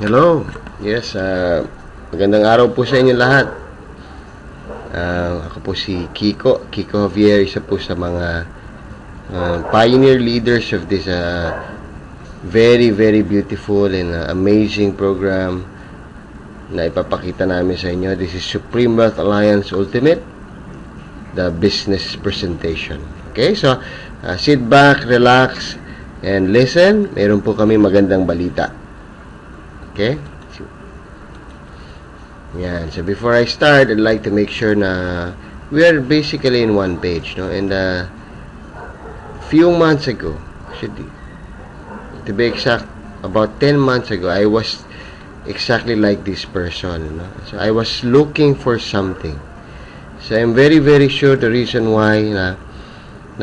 Hello. Yes, magandang araw po sa inyo lahat. Ako po si Kiko Javier, isa po sa mga pioneer leaders of this very, very beautiful and amazing program na ipapakita namin sa inyo. This is Supreme Wealth Alliance Ultimate, the business presentation. Okay, so sit back, relax, and listen. Meron po kami magandang balita. Okay? Yan. So, before I start, I'd like to make sure na we are basically in one page, no? And, few months ago, to be exact, about 10 months ago, I was exactly like this person, no? So, I was looking for something. So, I'm very, very sure the reason why na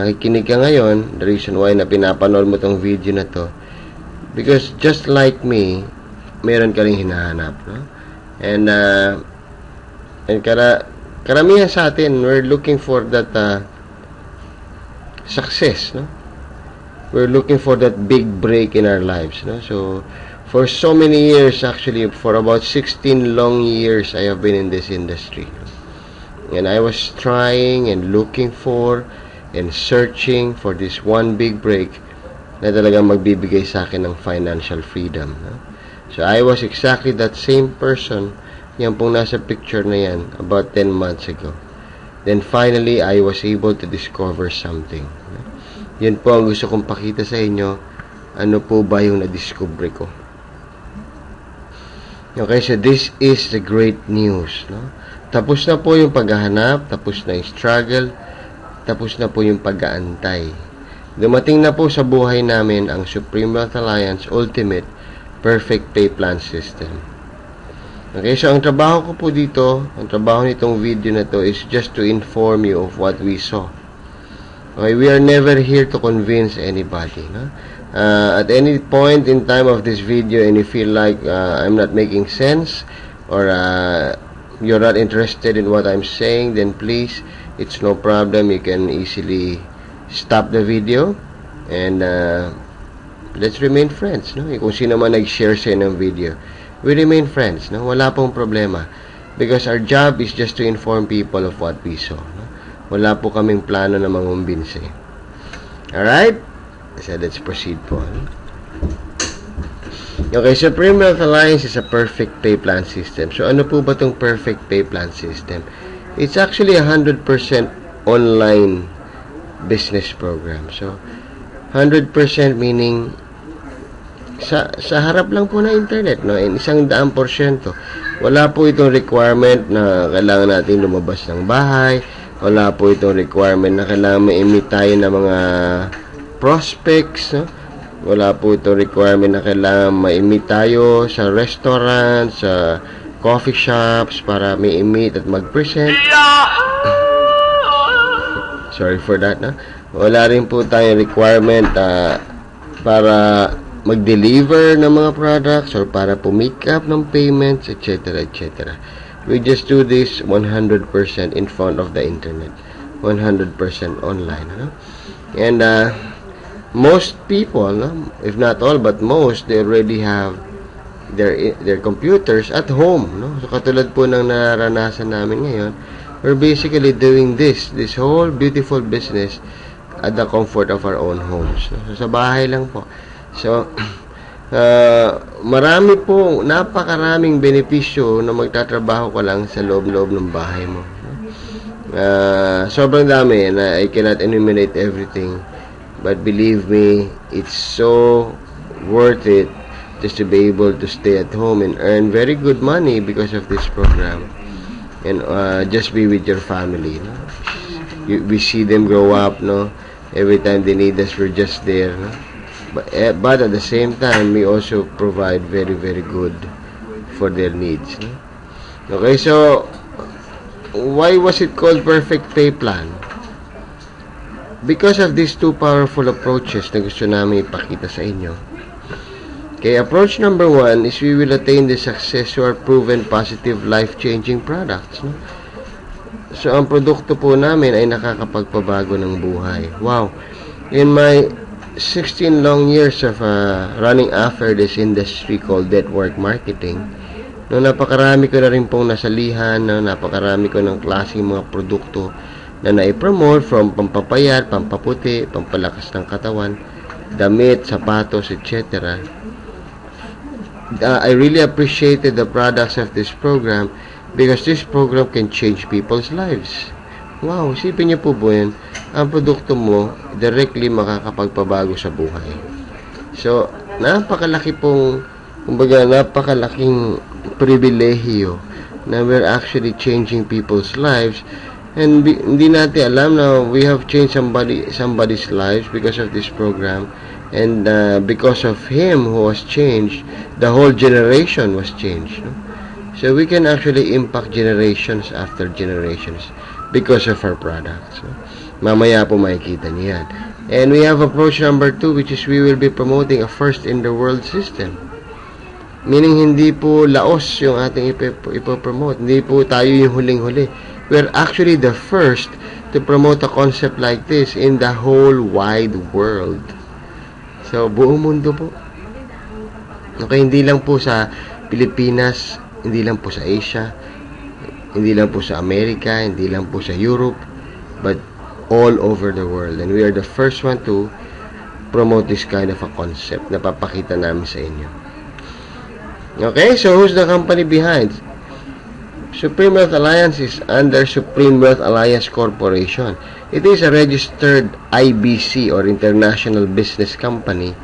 nakikinig ka ngayon, the reason why na pinapanood mo tong video na to, because just like me, meron ka rin hinahanap, no? And karamihan sa atin, we're looking for that success, no? We're looking for that big break in our lives, no? So, for so many years, actually, for about 16 long years, I have been in this industry. And I was trying and looking for and searching for this one big break na talagang magbibigay sa akin ng financial freedom, no? So, I was exactly that same person, yan pong nasa picture na yan, about 10 months ago. Then, finally, I was able to discover something. Yan po ang gusto kong pakita sa inyo, ano po ba yung na-discover ko. Okay, so this is the great news, no? Tapos na po yung paghahanap, tapos na yung struggle, tapos na po yung pag-aantay. Dumating na po sa buhay namin ang Supreme Wealth Alliance Ultimate Perfect Pay Plan System. Okay, so ang trabaho ko po dito, ang trabaho nitong video na to is just to inform you of what we saw. Okay, we are never here to convince anybody, no? At any point in time of this video and you feel like I'm not making sense or you're not interested in what I'm saying, then please, it's no problem. You can easily stop the video and let's remain friends, no? Kung sino man nag-share sa ng video, we remain friends, no? Wala pong problema. Because our job is just to inform people of what we saw, no? Wala po kaming plano na mangumbinse. Alright? So, let's proceed po, no? Okay, Supreme Wealth Alliance is a perfect pay plan system. So, ano po ba itong perfect pay plan system? It's actually 100% online business program. So, 100% meaning sa harap lang po na internet, no? And 100%. Wala po itong requirement na kailangan natin lumabas ng bahay. Wala po itong requirement na kailangan ma-emit tayo ng mga prospects, no? Wala po itong requirement na kailangan ma-emit tayo sa restaurant, sa coffee shops para ma-emit at mag-present. Sorry for that, no? Wala rin po tayong requirement para mag-deliver ng mga products or para make up ng payments, etc., etc. We just do this 100% in front of the internet, 100% online, no? And most people, no, if not all but most, they already have their computers at home, no? So katulad po ng naranasan namin ngayon, we're basically doing this whole beautiful business at the comfort of our own homes, no? So sa bahay lang po. So, marami po, napakaraming benepisyo na magtatrabaho ka lang sa loob-loob ng bahay mo. Sobrang dami na I cannot enumerate everything. But believe me, it's so worth it just to be able to stay at home and earn very good money because of this program. And just be with your family, no? We see them grow up, no? Every time they need us, we're just there, no? But at the same time, we also provide very, very good for their needs, no? Okay, so why was it called Perfect Pay Plan? Because of these two powerful approaches na gusto namin ipakita sa inyo. Okay, approach number 1 is we will attain the success to our proven positive life-changing products, no? So, ang produkto po namin ay nakakapagpabago ng buhay. Wow! In my 16 long years of running after this industry called network marketing, no, napakarami ko na rin pong nasalihan, no, napakarami ko ng klaseng mga produkto na nai-promote, from pampapayat, pampaputi, pampalakas ng katawan, damit, sapatos, etc. I really appreciated the products of this program because this program can change people's lives. Wow, isipin niyo po po yan, ang produkto mo directly makakapagpabago sa buhay. So, napakalaking pribilehiyo na we're actually changing people's lives, and hindi natin alam na we have changed somebody's lives because of this program, and because of him who was changed, the whole generation was changed, no? So we can actually impact generations after generations because of our products, no? Mamaya po makikita niyan. And we have approach number 2, which is we will be promoting a first in the world system. Meaning, hindi po laos yung ating ipopromote. Hindi po tayo yung huling-huli. We're actually the first to promote a concept like this in the whole wide world. So, buong mundo po. Okay, hindi lang po sa Pilipinas, hindi lang po sa Asia, hindi lang po sa Amerika, hindi lang po sa Europe, but all over the world. And we are the first one to promote this kind of a concept na papakita namin sa inyo. Okay, so who's the company behind? Supreme Wealth Alliance is under Supreme Wealth Alliance Corporation. It is a registered IBC or International Business Company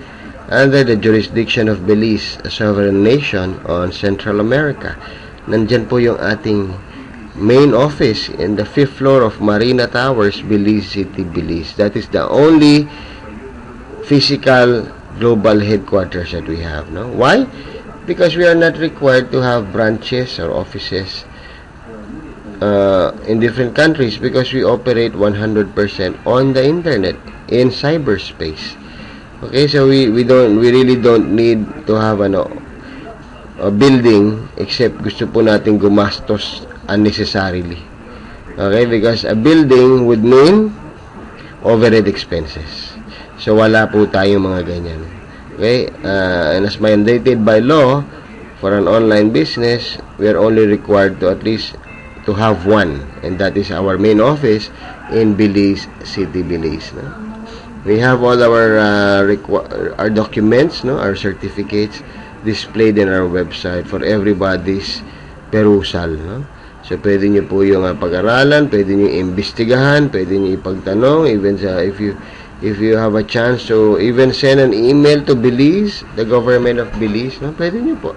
under the jurisdiction of Belize, a sovereign nation on Central America. Nandyan po yung ating main office in the 5th floor of Marina Towers, Belize City, Belize. That is the only physical global headquarters that we have. No? Why? Because we are not required to have branches or offices in different countries, because we operate 100% on the internet in cyberspace. Okay, so we really don't need to have a building, except gusto po natin gumastos unnecessarily. Okay, because a building would mean overhead expenses. So wala po tayong mga ganyan. Okay, and as mandated by law for an online business, we are only required to at least to have one, and that is our main office in Belize City, Belize. No? We have all our documents, no, our certificates displayed in our website for everybody's perusal. No? So pwede nyo po yung pag-aralan, pwede nyo imbestigahan, pwede nyo ipagtanong, even if you have a chance to even send an email to Belize, the government of Belize, no? Pwede nyo po.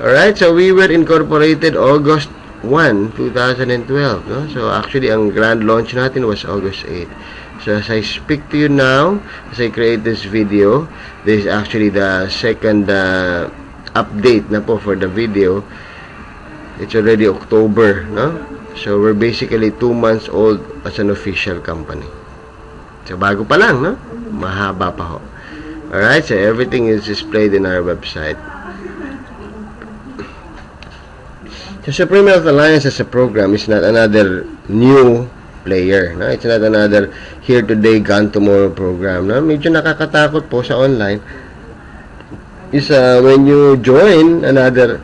Alright, so we were incorporated August 1, 2012, no? So actually, ang grand launch natin was August 8. So as I speak to you now, as I create this video, this is actually the second update na po for the video. It's already October, no? So we're basically 2 months old as an official company. So bago pa lang, no? Mahaba pa ho. Alright, so everything is displayed in our website. So Supreme Wealth Alliance as a program is not another new player, no? It's not another here today, gone tomorrow program, no? Medyo nakakatakot po sa online is when you join another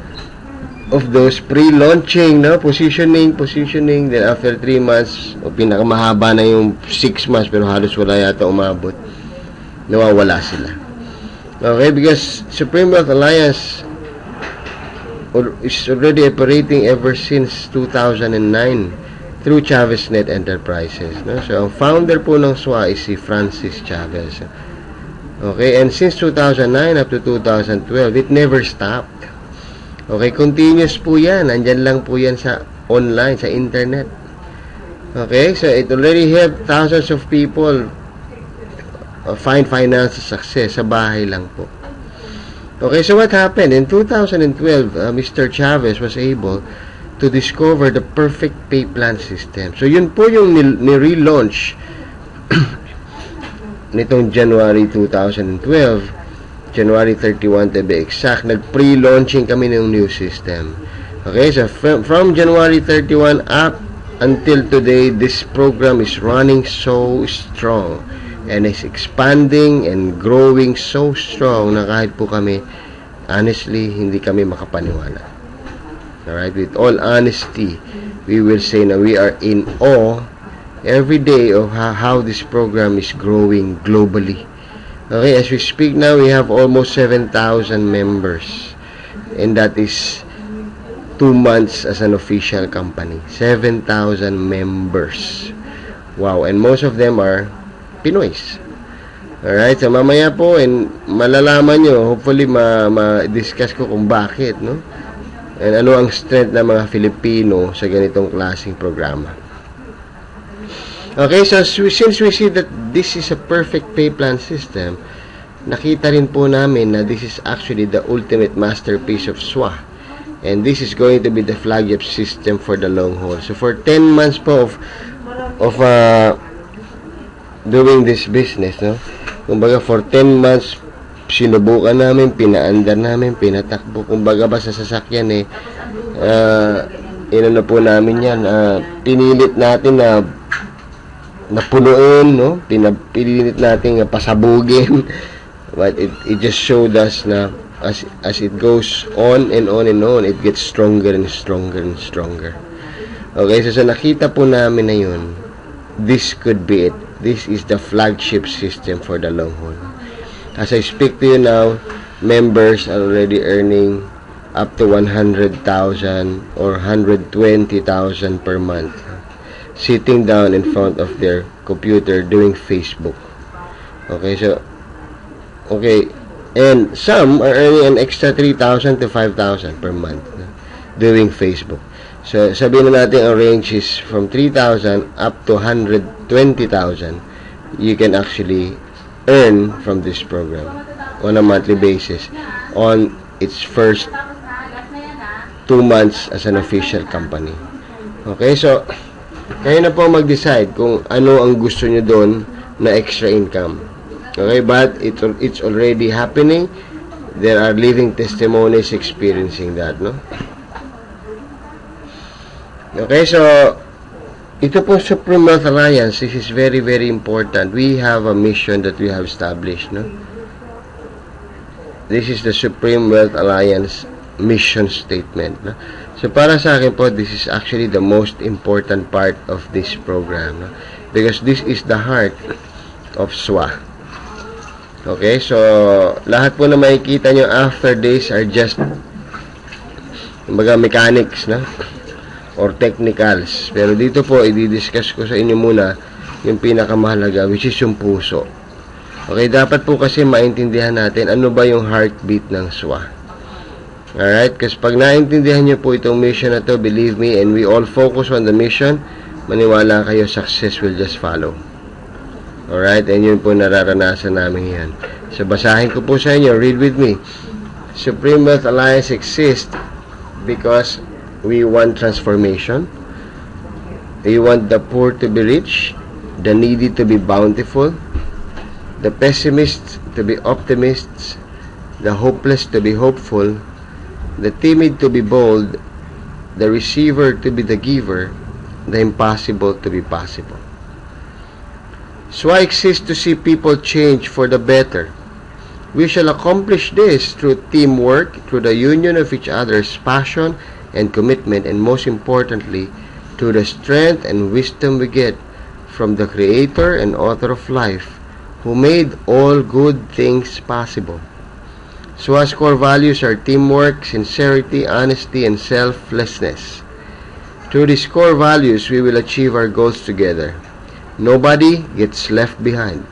of those pre-launching, no? Positioning, then after 3 months, o pinakamahaba na yung 6 months, pero halos wala yata umabot, nawawala sila. Okay, because Supreme Wealth Alliance is already operating ever since 2009 through Chavez Net Enterprises, no? So ang founder po ng SWA is si Francis Chavez. Okay, and since 2009 up to 2012, it never stopped. Okay, continuous po yan. Nandyan lang po yan sa online, sa internet. Okay, so it already helped thousands of people find financial success sa bahay lang po. Okay, so what happened? In 2012, Mr. Chavez was able to discover the perfect pay plan system. So yun po yung ni-relaunch nitong January 2012, January 31 to be exact, nag-pre-launching kami ng new system. Okay, so from January 31 up until today, this program is running so strong. and is expanding and growing so strong na kahit po kami, honestly, hindi kami makapaniwala. Alright, with all honesty, we will say na we are in awe every day of how this program is growing globally. Okay, as we speak now, we have almost 7,000 members, and that is 2 months as an official company. 7,000 members. Wow, and most of them are Pinoys. Alright, so mamaya po, and malalaman nyo, hopefully ma-discuss ko kung bakit, no? And ano ang strength ng mga Filipino sa ganitong klaseng programa. Okay, so since we see that this is a perfect pay plan system, nakita rin po namin na this is actually the ultimate masterpiece of SWA. And this is going to be the flagship system for the long haul. So for 10 months po of doing this business, no? Kumbaga for 10 months, sinubukan namin, pinaandar namin, pinatakbo. Kumbaga ba sa sasakyan na po namin yan, pinilit natin na napunuin, no? Pinilit natin pasabugin. But it just showed us na as it goes on and on and on, it gets stronger and stronger and stronger. Okay, so sa nakita po namin na yun, this could be it. This is the flagship system for the long haul. As I speak to you now, members are already earning up to 100,000 or 120,000 per month, sitting down in front of their computer doing Facebook. Okay, and some are earning an extra 3,000 to 5,000 per month doing Facebook. So sabihin na natin ang range is from 3,000 up to 120,000 you can actually earn from this program on a monthly basis on its first 2 months as an official company. Okay, so kayo na po mag-decide kung ano ang gusto nyo doon na extra income. Okay, but it's already happening. There are living testimonies experiencing that, no? Okay, so ito po Supreme Wealth Alliance, this is very, very important. We have a mission that we have established, no? This is the Supreme Wealth Alliance mission statement, no? So para sa akin po, this is actually the most important part of this program, no? Because this is the heart of SWA. Okay, so lahat po na makikita nyo after this are just mechanics, no? Or technicals. Pero dito po, i-discuss ko sa inyo muna yung pinakamahalaga, which is yung puso. Okay, dapat po kasi maintindihan natin ano ba yung heartbeat ng SWA. Alright, kasi pag naintindihan nyo po itong mission na to, believe me, and we all focus on the mission, maniwala kayo, success will just follow. Alright, and yun po nararanasan namin yan. So, basahin ko po sa inyo, read with me. Supreme Wealth Alliance exists because we want transformation. We want the poor to be rich, the needy to be bountiful, the pessimists to be optimists, the hopeless to be hopeful, the timid to be bold, the receiver to be the giver, the impossible to be possible. SWA exists to see people change for the better. We shall accomplish this through teamwork, through the union of each other's passion and commitment, and most importantly, through the strength and wisdom we get from the Creator and Author of life, who made all good things possible. SWA's core values are teamwork, sincerity, honesty, and selflessness. Through these core values, we will achieve our goals together. Nobody gets left behind.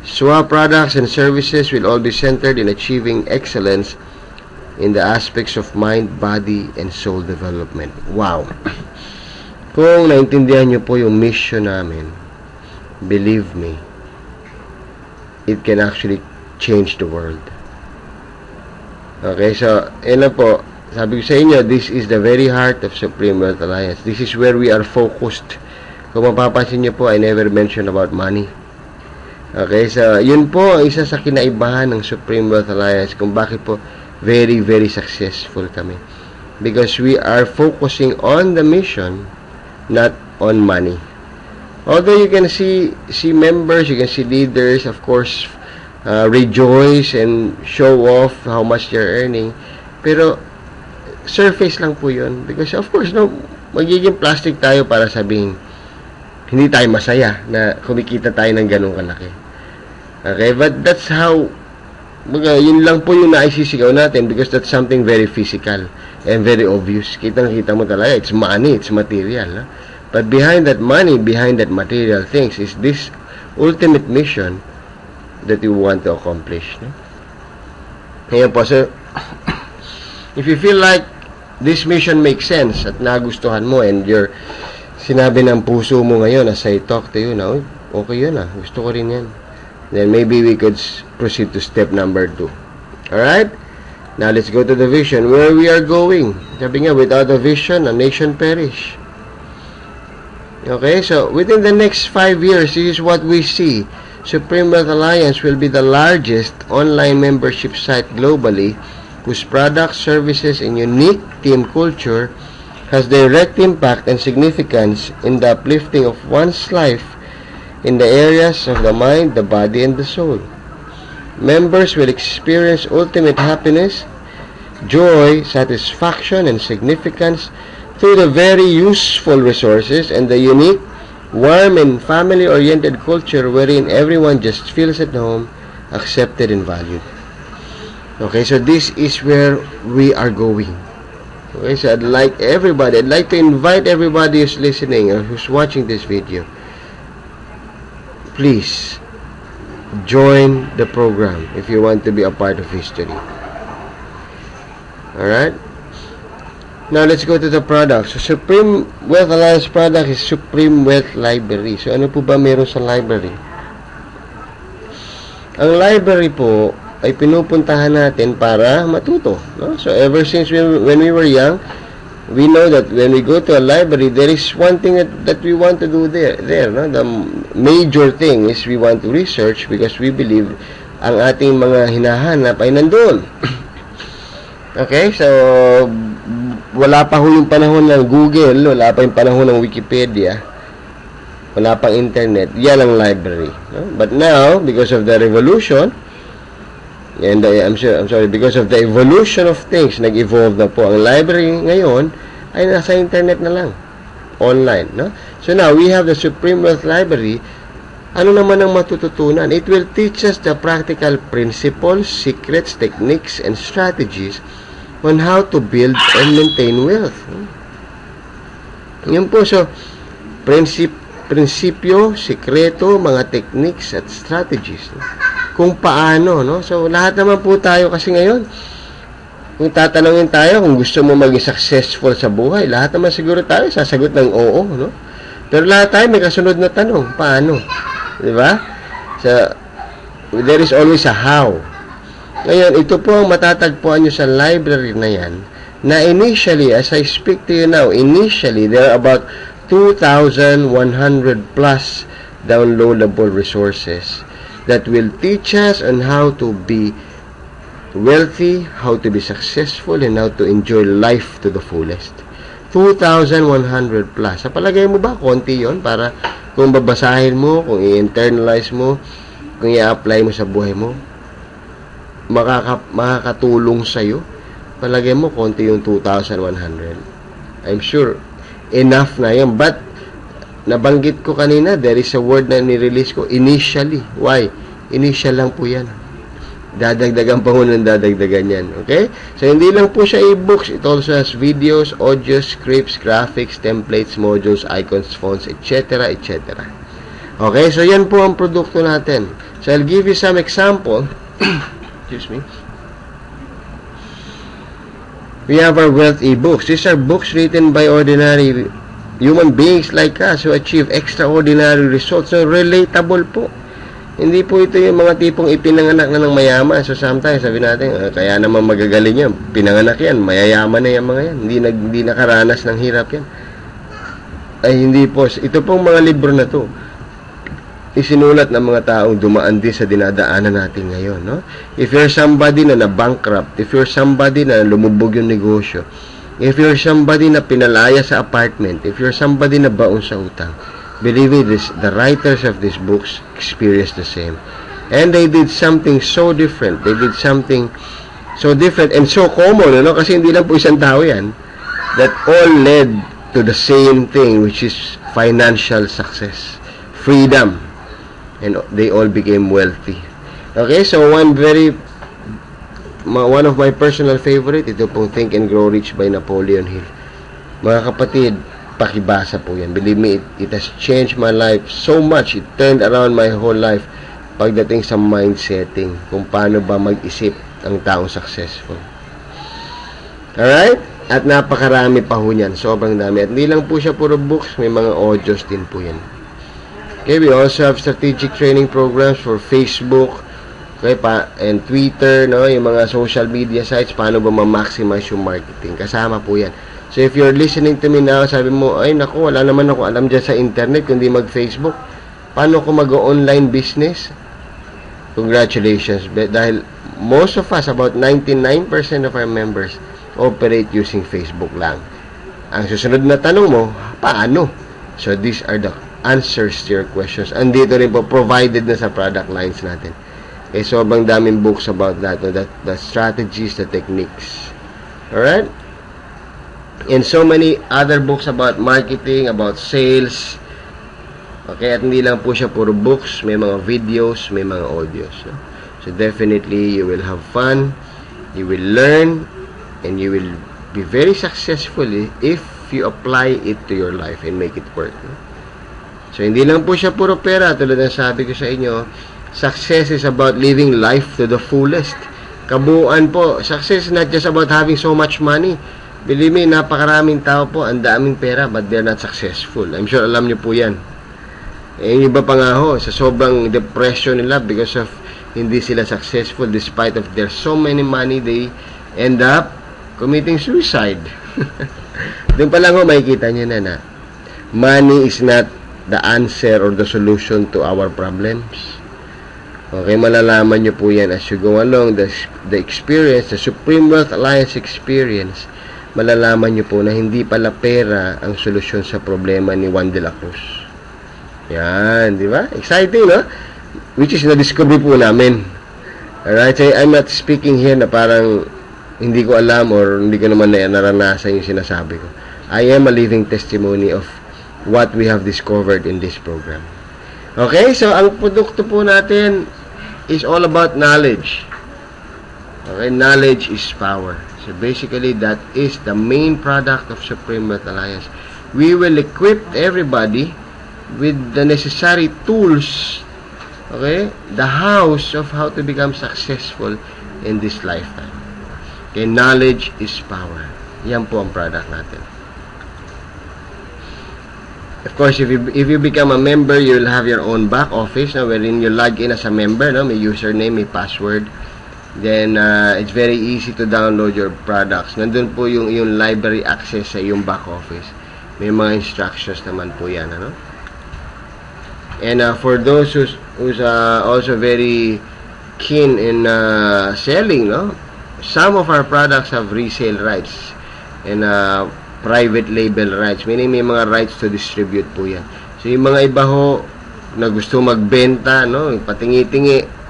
SWA products and services will all be centered in achieving excellence in the aspects of mind, body, and soul development. Wow! Kung naintindihan nyo po yung mission namin, believe me, it can actually change the world. Okay, so, yun na po. Sabi ko sa inyo, this is the very heart of Supreme Wealth Alliance. This is where we are focused. Kung mapapansin nyo po, I never mentioned about money. Okay, so, yun po ang isa sa kinaibahan ng Supreme Wealth Alliance kung bakit po very, very successful kami. Because we are focusing on the mission, not on money. Although you can see members, you can see leaders, of course, rejoice and show off how much they're earning. Pero, surface lang po yun. Because, of course, no, magiging plastic tayo para sabihin, hindi tayo masaya na kumikita tayo ng ganong kalaki. Okay? But that's how, yun lang po yung naisisigaw natin because that's something very physical and very obvious. Kitang-kita mo talaga, it's money, it's material. No? But behind that money, behind that material things is this ultimate mission that you want to accomplish. No? Ngayon po, so, if you feel like this mission makes sense at nagustuhan mo and you're sinabi ng puso mo ngayon as I talk to you now, okay yun gusto ko rin yan. Then maybe we could proceed to step number 2. Alright? Now let's go to the vision. Where we are going. Sabi nga, without a vision, a nation perish. Okay, so within the next 5 years, this is what we see. Supreme Wealth Alliance will be the largest online membership site globally whose products, services, and unique team culture has direct impact and significance in the uplifting of one's life in the areas of the mind, the body, and the soul. Members will experience ultimate happiness, joy, satisfaction, and significance through the very useful resources and the unique, warm, and family-oriented culture wherein everyone just feels at home, accepted, and valued. Okay, so this is where we are going. Okay, so I'd like to invite everybody who's listening or who's watching this video, please join the program if you want to be a part of history. Alright? Now, let's go to the product. So, Supreme Wealth Alliance product is Supreme Wealth Library. So, ano po ba meron sa library? Ang library po ay pinupuntahan natin para matuto. No? So, ever since when we were young, we know that when we go to a library, there is one thing that we want to do there. No? The major thing is we want to research because we believe ang ating mga hinahanap ay nandun. Okay, so wala pa ho yung panahon ng Google, wala pa yung panahon ng Wikipedia, wala pang internet, yan ang library. No? But now, because of the revolution, and because of the evolution of things, nag-evolve na po. Ang library ngayon ay nasa internet na lang, online. No? So now, we have the Supreme Wealth Library. Ano naman ang matututunan? It will teach us the practical principles, secrets, techniques, and strategies on how to build and maintain wealth. Yun po, so, prinsipyo, sikreto, mga techniques at strategies. Kung paano, no? So, lahat naman po tayo kasi ngayon, kung tatanungin tayo kung gusto mo maging successful sa buhay, lahat naman siguro tayo sasagot ng oo, no? Pero lahat tayo may kasunod na tanong, paano? Diba? So, there is always a how. Ngayon, ito po ang matatagpuan nyo sa library na yan, na initially, as I speak to you now, initially, there are about 2,100 plus downloadable resources that will teach us on how to be wealthy, how to be successful, and how to enjoy life to the fullest. 2,100 plus. Sa palagay mo ba, konti yon para kung babasahin mo, kung i-internalize mo, kung i-apply mo sa buhay mo, makakatulong sa'yo? Palagay mo, konti yung 2,100. I'm sure, enough na yan. But, nabanggit ko kanina, there is a word na nirelease ko, initially. Why? Initial lang po yan. Dadagdagan pa mo ng dadagdagan yan. Okay? So, hindi lang po siya e-books. It also has videos, audio, scripts, graphics, templates, modules, icons, fonts, etc., etc. Okay? So, yan po ang produkto natin. So, I'll give you some example. Excuse me. We have our wealth e-books. These are books written by ordinary human beings like us who achieve extraordinary results. So, relatable po. Hindi po ito yung mga tipong ipinanganak na ng mayaman. So, sometimes, sabi natin, kaya naman magagaling yan. Pinanganak yan. Mayayaman na yan mga yan. Hindi nakaranas ng hirap yan. Ay, hindi po. Ito pong mga libro na to, isinulat ng mga taong dumaan din sa dinadaanan natin ngayon, no? If you're somebody na na-bankrupt, if you're somebody na lumubog yung negosyo, if you're somebody na pinalaya sa apartment, if you're somebody na baon sa utang, Believe me, the writers of these books experienced the same. And they did something so different. They did something so different and so common, no? Kasi hindi lang po isang tao yan. That all led to the same thing, which is financial success, freedom, and they all became wealthy. Okay, so one of my personal favorite, ito pong Think and Grow Rich by Napoleon Hill. Mga kapatid, pakibasa po yan. Believe me, it has changed my life so much. It turned around my whole life pagdating sa mindsetting, kung paano ba mag-isip ang taong successful. Alright? At napakarami pa ho yan. Sobrang dami. At hindi lang po siya puro books, may mga audios din po yan. Okay, we also have strategic training programs for Facebook, okay, and Twitter, no? Yung mga social media sites, paano ba ma-maximize yung marketing. Kasama po yan. So if you're listening to me now, sabi mo, ay naku, wala naman ako alam dyan sa internet, kundi mag-Facebook. Paano ko mag-online business? Congratulations. Dahil most of us, about 99% of our members, operate using Facebook lang. Ang susunod na tanong mo, paano? So these are the answers to your questions. Andito rin po, provided na sa product lines natin. Okay, sobrang daming books about that, no? The strategies, the techniques. Alright? And so many other books about marketing, about sales. Okay, at hindi lang po siya puro books, may mga videos, may mga audios. No? So definitely, you will have fun, you will learn, and you will be very successful if you apply it to your life and make it work. No? So hindi lang po siya puro pera, tulad ng sabi ko sa inyo, success is about living life to the fullest. Kabuuan po, success is not just about having so much money. Believe me, napakaraming tao po, ang daming pera, but they're not successful. I'm sure alam niyo po yan. Yung iba pa nga ho, sa sobrang depression nila because of hindi sila successful despite of their so many money, they end up committing suicide. Doon pa lang ho, makikita nyo na money is not the answer or the solution to our problems. Okay, malalaman nyo po yan as you go along the experience, the Supreme Wealth Alliance experience. Malalaman nyo po na hindi pala pera ang solusyon sa problema ni Juan de la Cruz. Yan, di ba? Exciting, no? Which is na-discover po namin. Alright, so I'm not speaking here na parang hindi ko alam or hindi ko naman naranasan yung sinasabi ko. I am a living testimony of what we have discovered in this program. Okay, so ang produkto po natin is all about knowledge. Okay, knowledge is power. So basically, that is the main product of Supreme Wealth Alliance. We will equip everybody with the necessary tools, okay, the house of how to become successful in this lifetime. Okay, knowledge is power. Yan po ang product natin. Of course, if you become a member, you will have your own back office, no, wherein you log in as a member, no, may username, may password. Then, it's very easy to download your products. Nandun po yung library access sa yung back office. May mga instructions naman po yan, ano? And for those who's also very keen in selling, no? Some of our products have resale rights and private label rights. Meaning may mga rights to distribute po yan. So yung mga iba ho na gusto magbenta, no? Patingi-tingi,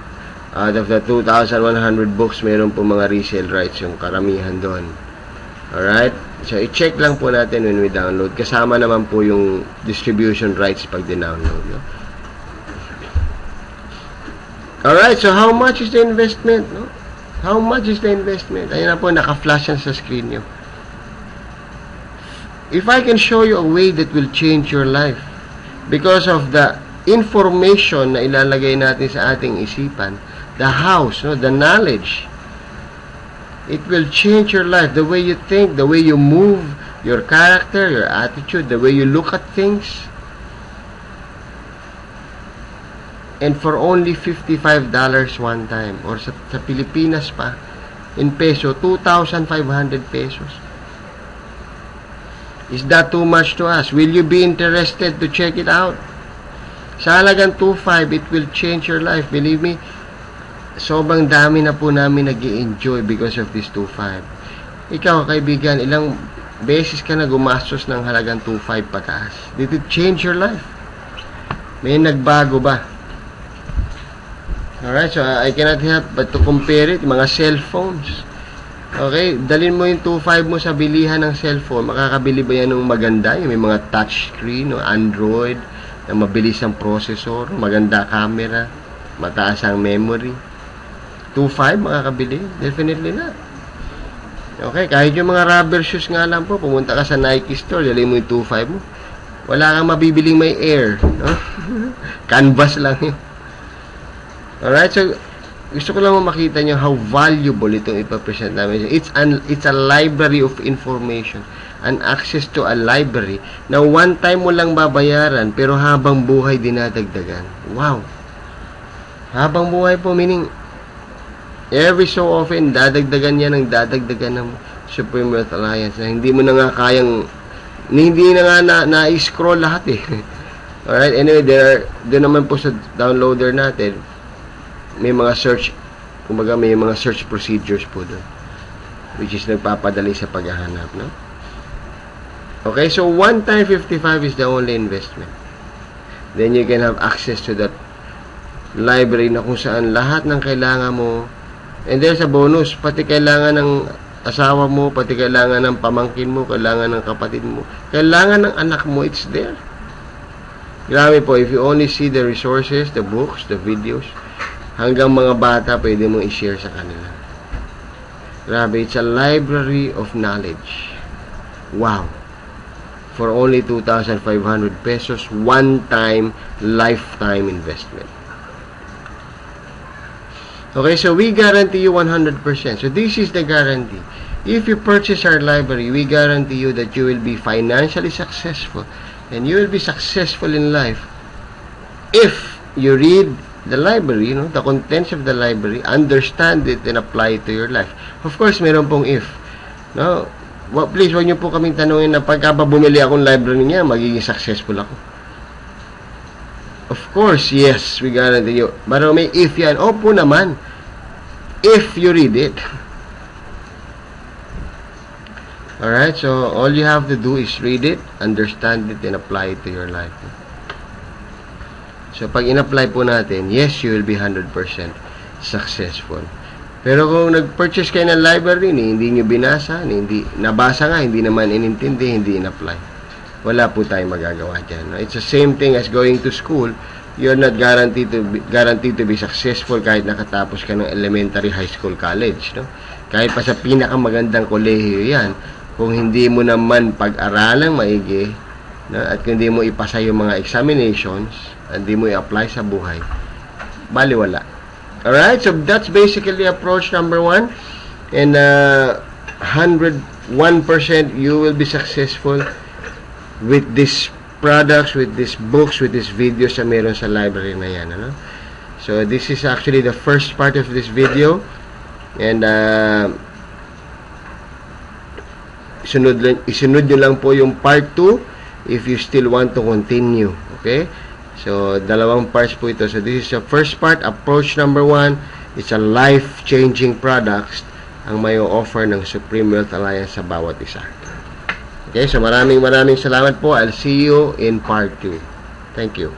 out of the 2,100 books, meron po mga resale rights yung karamihan doon. Alright? So, i-check lang po natin when we download. Kasama naman po yung distribution rights pag dinownload. No? Alright, so how much is the investment? No? How much is the investment? Ayun na po, naka-flash yan sa screen nyo. If I can show you a way that will change your life because of the information na ilalagay natin sa ating isipan, the house, no, the knowledge, it will change your life. The way you think, the way you move, your character, your attitude, the way you look at things. And for only $55 one time, or sa Pilipinas pa, in peso, 2,500 pesos. Is that too much to us? Will you be interested to check it out? Sa halagang 2,500, it will change your life. Believe me, sobrang dami na po namin nag-i-enjoy because of this 2,500. Ikaw, kaibigan, ilang beses ka na gumastos ng halagang 2,500 pataas? Did it change your life? May nagbago ba? Alright, so I cannot help but to compare it, mga cellphones. Okay, dalhin mo yung 2.5 mo sa bilihan ng cellphone, makakabili ba yan ng maganda? Yung may mga touchscreen, no? Android, na mabilis ang processor, maganda camera, mataas ang memory. 2.5 makakabili? Definitely not. Okay, kahit yung mga rubber shoes nga lang po, pumunta ka sa Nike store, dalhin mo yung 2.5 mo. Wala kang mabibiling may air, no? Canvas lang yun. Alright, so gusto ko lang makita nyo how valuable itong ipapresent namin. It's a library of information. An access to a library na one time mo lang babayaran pero habang buhay dinadagdagan. Wow! Habang buhay po, meaning every so often, dadagdagan yan ng dadagdagan ng Supreme Wealth Alliance na hindi mo na nga kayang, hindi na nga na-scroll lahat eh. Alright, anyway, doon naman po sa downloader natin, may mga search, kumbaga may mga search procedures po doon, which is nagpapadali sa paghahanap, no? Okay, so one time 55 is the only investment. Then you can have access to that library na kung saan lahat ng kailangan mo. And there's a bonus, pati kailangan ng asawa mo, pati kailangan ng pamangkin mo, kailangan ng kapatid mo, kailangan ng anak mo, it's there. Grabe po, if you only see the resources, the books, the videos, hanggang mga bata, pwede mong i-share sa kanila. Grabe, it's a library of knowledge. Wow. For only 2,500 pesos, one-time, lifetime investment. Okay, so we guarantee you 100%. So this is the guarantee. If you purchase our library, we guarantee you that you will be financially successful and you will be successful in life if you read the library, you know, the contents of the library, understand it and apply it to your life. Of course, meron pong if. No? Well, please, huwag niyo po kaming tanungin na pagka bumili akong library niya, magiging successful ako. Of course, yes, we guarantee you. Pero may if yan. Opo naman. If you read it. Alright, so all you have to do is read it, understand it, and apply it to your life. So, pag in-apply po natin, yes, you will be 100% successful. Pero kung nag-purchase kayo ng library, hindi nyo binasa, hindi nabasa nga, hindi naman inintindi, hindi in-apply, wala po tayong magagawa dyan. It's the same thing as going to school. You're not guaranteed to be successful kahit nakatapos ka ng elementary, high school, college. No? Kahit pa sa pinakamagandang kolehiyo yan, kung hindi mo naman pag-aralang maigi, no? At kung hindi mo ipasa yung mga examinations, hindi mo i-apply sa buhay, baliwala. Alright, so that's basically approach number 1. And 101% you will be successful with these products, with these books, with these videos na meron sa library na yan. Ano? So this is actually the first part of this video. And isunod nyo lang po yung part 2 if you still want to continue. Okay? So, dalawang parts po ito. So, this is the first part, approach number 1. It's a life-changing products ang may offer ng Supreme Wealth Alliance sa bawat isa. Okay, so maraming salamat po. I'll see you in part 2. Thank you.